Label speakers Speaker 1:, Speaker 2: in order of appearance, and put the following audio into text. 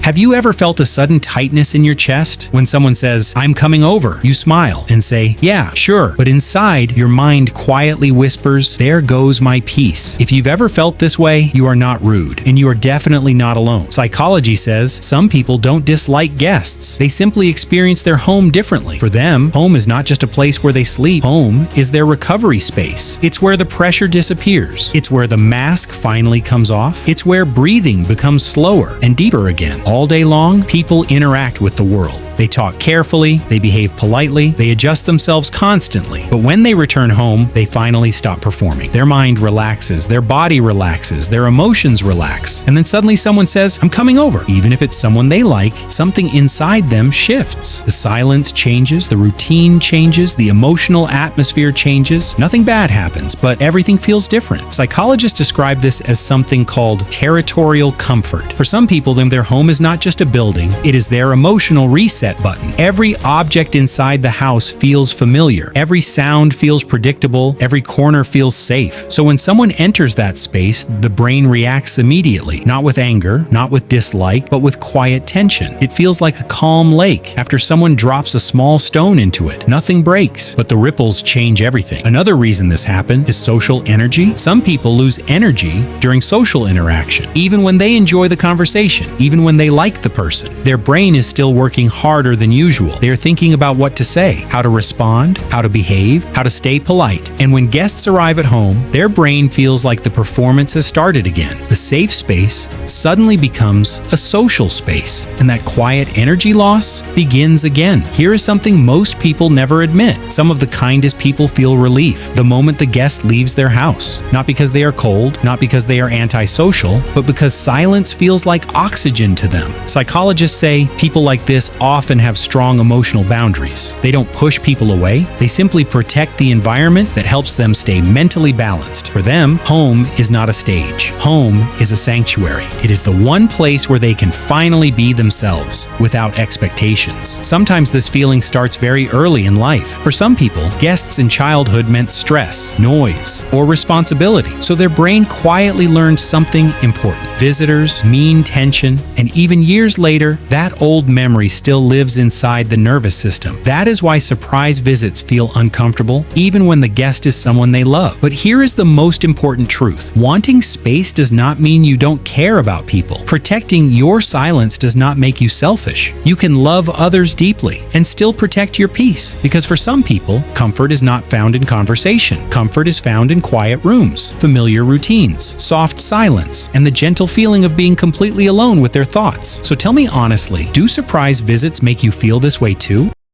Speaker 1: Have you ever felt a sudden tightness in your chest? When someone says, "I'm coming over," you smile and say, "Yeah, sure." But inside, your mind quietly whispers, "There goes my peace." If you've ever felt this way, you are not rude, and you are definitely not alone. Psychology says some people don't dislike guests. They simply experience their home differently. For them, home is not just a place where they sleep. Home is their recovery space. It's where the pressure disappears. It's where the mask finally comes off. It's where breathing becomes slower and deeper again. All day long, people interact with the world. They talk carefully, they behave politely, they adjust themselves constantly. But when they return home, they finally stop performing. Their mind relaxes, their body relaxes, their emotions relax. And then suddenly someone says, "I'm coming over." Even if it's someone they like, something inside them shifts. The silence changes, the routine changes, the emotional atmosphere changes. Nothing bad happens, but everything feels different. Psychologists describe this as something called territorial comfort. For some people, then their home is not just a building, it is their emotional reset button. Every object inside the house feels familiar. Every sound feels predictable. Every corner feels safe. So when someone enters that space, the brain reacts immediately, not with anger, not with dislike, but with quiet tension. It feels like a calm lake after someone drops a small stone into it. Nothing breaks, but the ripples change everything. Another reason this happens is social energy. Some people lose energy during social interaction, even when they enjoy the conversation, even when they like the person. Their brain is still working harder than usual. They are thinking about what to say, how to respond, how to behave, how to stay polite. And when guests arrive at home, their brain feels like the performance has started again. The safe space suddenly becomes a social space, and that quiet energy loss begins again. Here is something most people never admit. Some of the kindest people feel relief the moment the guest leaves their house. Not because they are cold, not because they are antisocial, but because silence feels like oxygen to them. Psychologists say people like this often have strong emotional boundaries. They don't push people away, they simply protect the environment that helps them stay mentally balanced. For them, home is not a stage. Home is a sanctuary. It is the one place where they can finally be themselves without expectations. Sometimes this feeling starts very early in life. For some people, guests in childhood meant stress, noise, or responsibility, so their brain quietly learned something important. Visitors mean tension, and even years later, that old memory still lives inside the nervous system. That is why surprise visits feel uncomfortable, even when the guest is someone they love. But here is the most important truth. Wanting space does not mean you don't care about people. Protecting your silence does not make you selfish. You can love others deeply and still protect your peace, because for some people, comfort is not found in conversation. Comfort is found in quiet rooms, familiar routines, soft silence, and the gentle feeling of being completely alone with their thoughts. So tell me honestly, do surprise visits make you feel this way too?